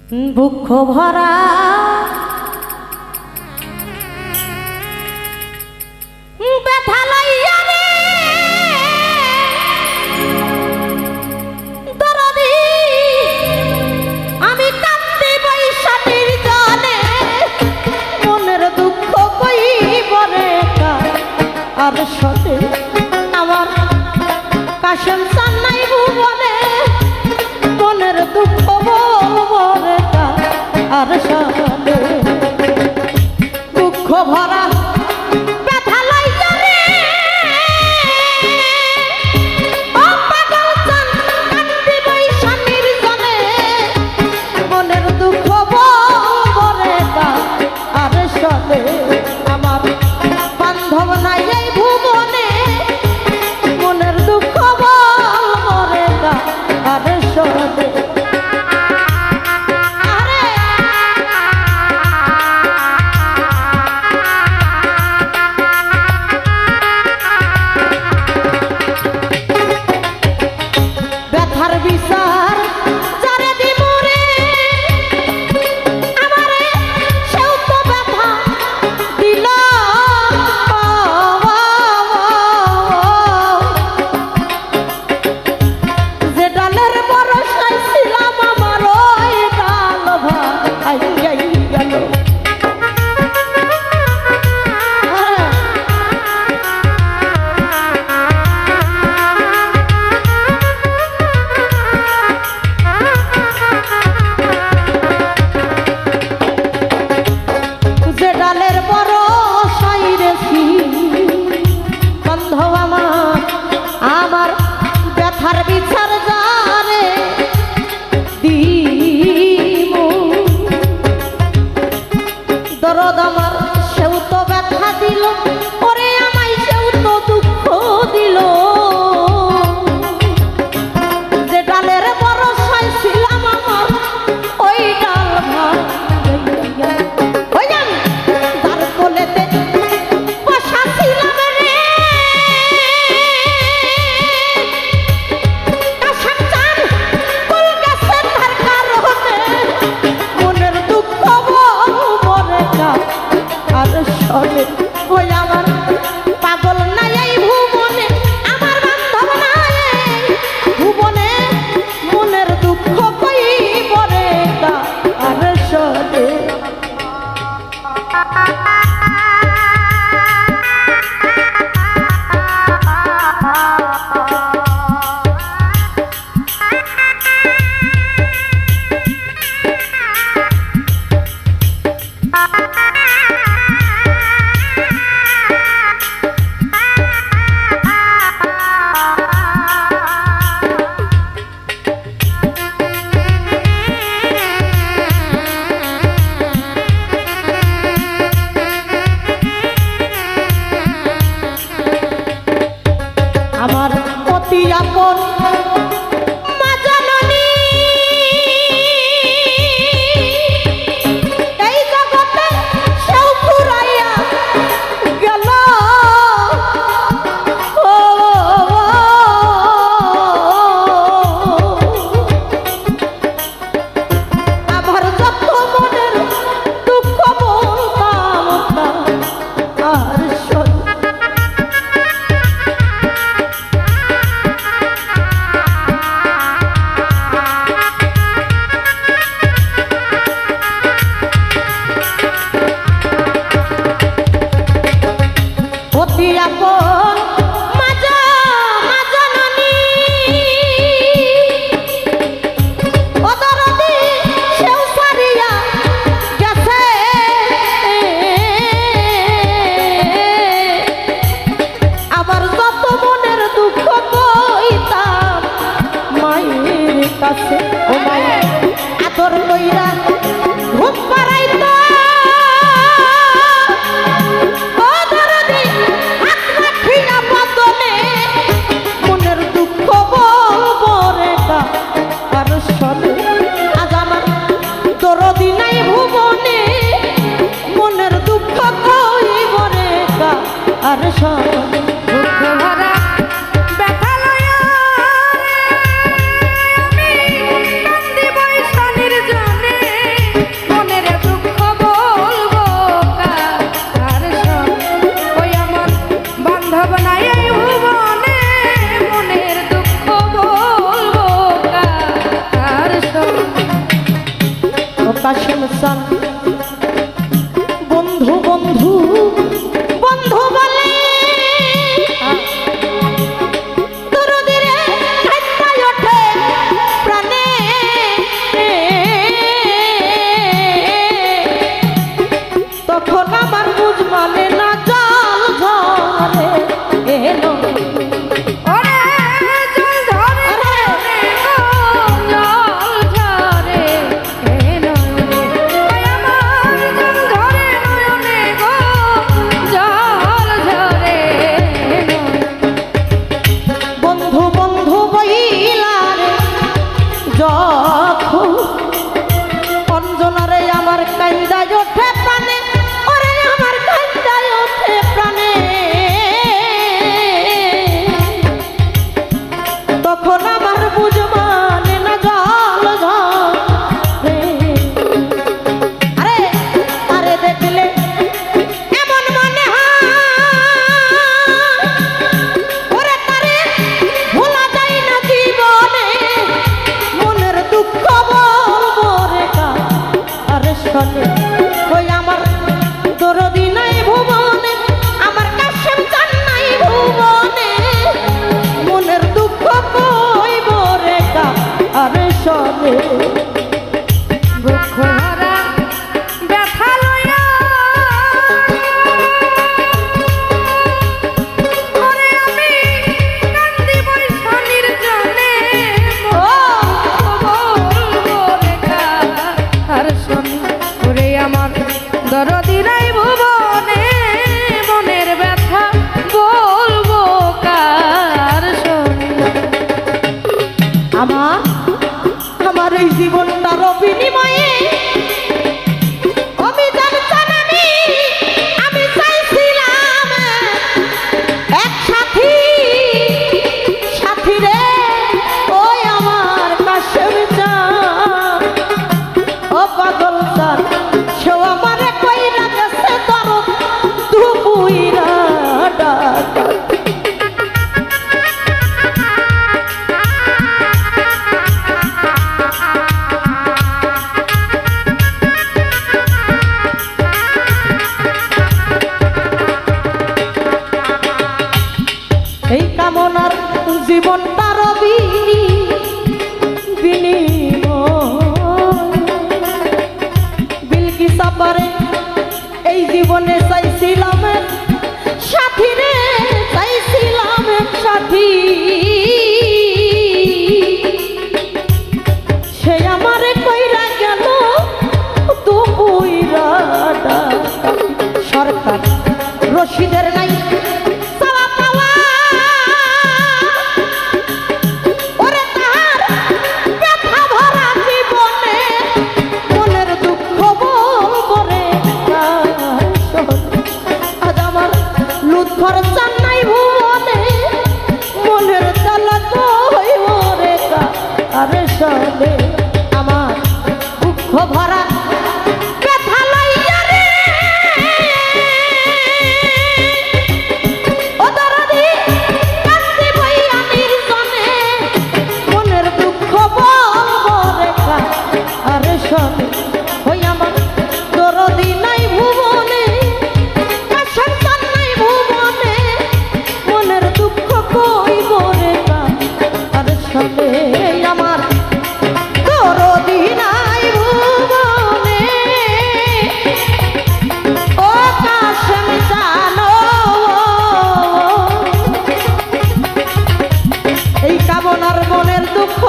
দুঃখ ভরা ব্যথা লইয়া রে দরদি আমি কাঁদতে বৈশাখীর জলে মনের দুঃখ কইব রে আর সাথে আমার কাশেম সান্নাই ভুবনে মনের দুঃখ বলব রে আর সাথে দুঃখ ভরা ব্যথা লইয়া রে ও পাগল চান কান্দি বৈশাখীর জলে মনের দুঃখ বলব রে আর সাথে আমার বান্ধব নাই এই ভুবনে মনের দুঃখ বলব রে আর সাথে দরদ আমার সেও তো ব্যথা দিল ওরে আমায় সেও তো দুঃখ দিল যে ডালের বরসায় ছিলাম আমার ওই ডাল ওই জান তার কোলেতে বসা ছিলাম রে কাশান চান কুল গেছে তার কারণে মনের দুঃখ আর সবে ওই আমার পাগল নাই এই ভুবনে আমার বান্ধব নাই ভুবনে মনের দুঃখ কইব রে আর সবে আমার অতি আপন মা জননী এই জগতে সেও ফুরাইয়া গেল আমার যত মনের দুঃখ বলতাম আর অতি আপন মা জননী ও দরদি সেও সারিয়া গেছে আবার যত মনের দুঃখ কইতাম মায়ের কাছে ও মায়ের আদর কইরা ঘুম পাড়াইতো আর দুঃখ ভরা ব্যথা লইয়া আমি কান্দি বৈশাখীর জলে কাশেম চান বন্ধু বন্ধু বন্ধু বলে দরদিরে কাঁদায় ওঠে প্রাণে তখন আমার বুঝ মানে না জল ঝরে এলো অঞ্জনারে আমার কান্দায় ওঠে প্রাণে ওরে আমার কান্দায় ওঠে প্রাণে তখন আমার বুঝ মানে না জল ঝরে আরে আরে দেখলে এমন মনে হয় ওরে তারে ভোলা যায় না জীবনে মনের দুঃখ বলবো রে আরে শোনে ওই আমার দরদি নাই ভুবনে আমার কাশেম চান নাই ভুবনে মনের দুঃখ কইব রে আরে শোনে দুঃখ ভরা ব্যথা লইয়া ওরে আমি কান্দি বৈশা নির্জনে বলবো রে আর শোনে ওরে আমার দরদি নাই ভুবনে মনের ব্যথা বলবো কার শোনে আমার এই জীবনটার বিনিময়ে আমি জানতাম আমি চাইছিলাম এক সাথী সাথী রে ওই আমার কাশেম চান ও পাগল চান সেও আমারে কইরা গেছে দরদ দুপুইরা ডাক এই কামনার জীবনটার বিলকিস আপারে এই জীবনে চাইছিলাম সাথী রে চাইছিলাম সাথী সে আমারে কইরা গেল দুপুইরা সরকার রশিদের নাই খরচান নাই ভুবনে মনের জ্বালা কইব রে আরে শোনে আমার দুঃখ ভরা ব্যথা লইয়া রে ও দরদি কান্দি বইয়া নির্জনে মনের দুঃখ বলবো রে আরে শোনে ওই আমার দরদি নাই ভুবনে আমার দরদি নাই ভুবনে ও কাশেম জানো এই কামনার মনের দুঃখ